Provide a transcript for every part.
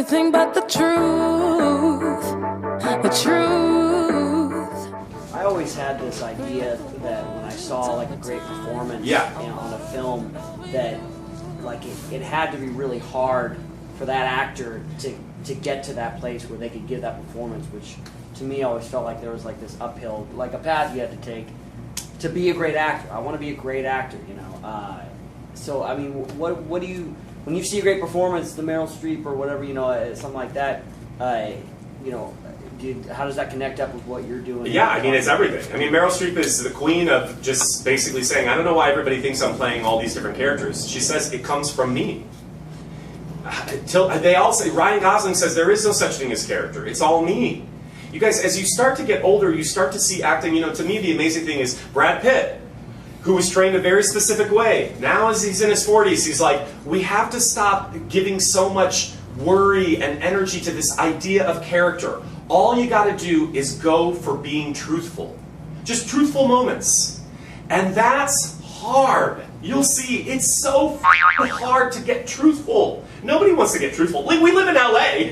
everything but the truth. The truth. I always had this idea that when I saw like a great performance on a film, that like it had to be really hard for that actor to get to that place where they could give that performance, which to me always felt like there was like this uphill, like a path you had to take to be a great actor. I want to be a great actor, you know. So I mean, what do you, when you see a great performance, the Meryl Streep or whatever, you know, something like that, you know, how does that connect up with what you're doing? Yeah, I mean, it's everything. I mean, Meryl Streep is the queen of just basically saying, I don't know why everybody thinks I'm playing all these different characters. She says it comes from me. They all say, Ryan Gosling says there is no such thing as character. It's all me. You guys, as you start to get older, you start to see acting, you know, to me the amazing thing is Brad Pitt, who was trained a very specific way. Now as he's in his 40s, he's like, we have to stop giving so much worry and energy to this idea of character. All you gotta do is go for being truthful. Just truthful moments. And that's hard. You'll see, it's so hard to get truthful. Nobody wants to get truthful. We live in LA.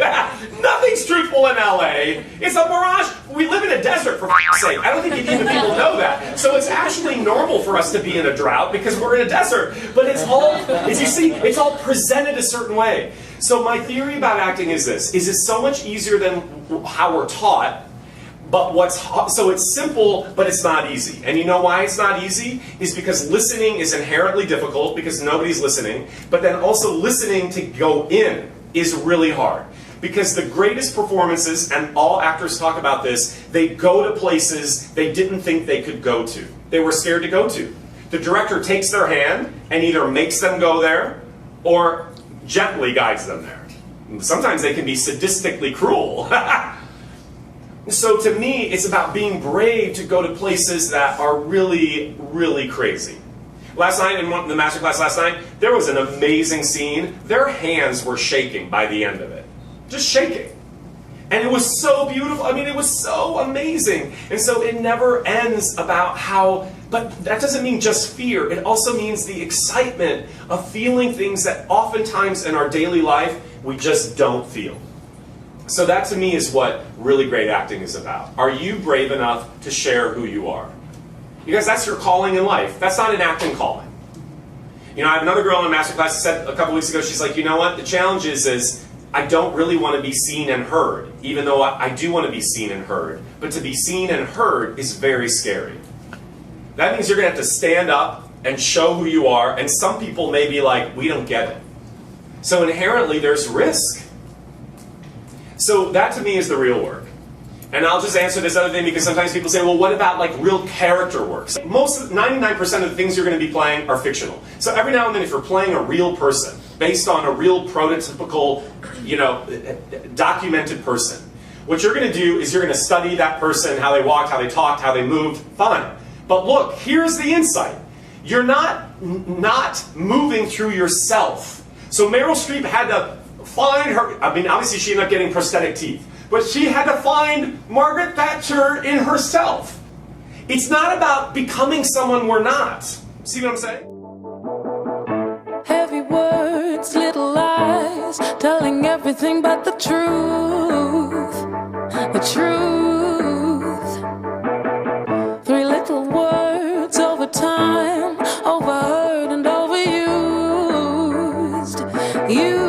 Nothing's truthful in LA. It's a mirage. We live in a desert, for sake. I don't think even people know that. So it's actually normal for us to be in a drought because we're in a desert. But it's all, as you see, it's all presented a certain way. So my theory about acting is this, is it's so much easier than how we're taught. But so it's simple, but it's not easy. And you know why it's not easy? Is because listening is inherently difficult because nobody's listening. But then also listening to go in is really hard. Because the greatest performances, and all actors talk about this, they go to places they didn't think they could go to. They were scared to go to. The director takes their hand and either makes them go there or gently guides them there. Sometimes they can be sadistically cruel. So to me, it's about being brave to go to places that are really, really crazy. Last night, in the masterclass last night, there was an amazing scene. Their hands were shaking by the end of it. Just shaking. And it was so beautiful. I mean, it was so amazing. And so it never ends about how, but that doesn't mean just fear. It also means the excitement of feeling things that oftentimes in our daily life, we just don't feel. So that to me is what really great acting is about. Are you brave enough to share who you are? Because that's your calling in life. That's not an acting calling. You know, I have another girl in a masterclass who said a couple weeks ago, she's like, you know what, the challenge is I don't really want to be seen and heard, even though I do want to be seen and heard. But to be seen and heard is very scary. That means you're going to have to stand up and show who you are, and some people may be like, we don't get it. So inherently there's risk. So that to me is the real work. And I'll just answer this other thing because sometimes people say, well, what about like real character works? 99% of the things you're going to be playing are fictional. So every now and then if you're playing a real person, based on a real prototypical, you know, documented person, what you're going to do is you're going to study that person, how they walked, how they talked, how they moved, fine. But look, here's the insight. You're not moving through yourself. So Meryl Streep had to find her, I mean, obviously she ended up getting prosthetic teeth, but she had to find Margaret Thatcher in herself. It's not about becoming someone we're not. See what I'm saying? Heavy words, little lies, telling everything but the truth. The truth. Three little words over time, overheard and overused. You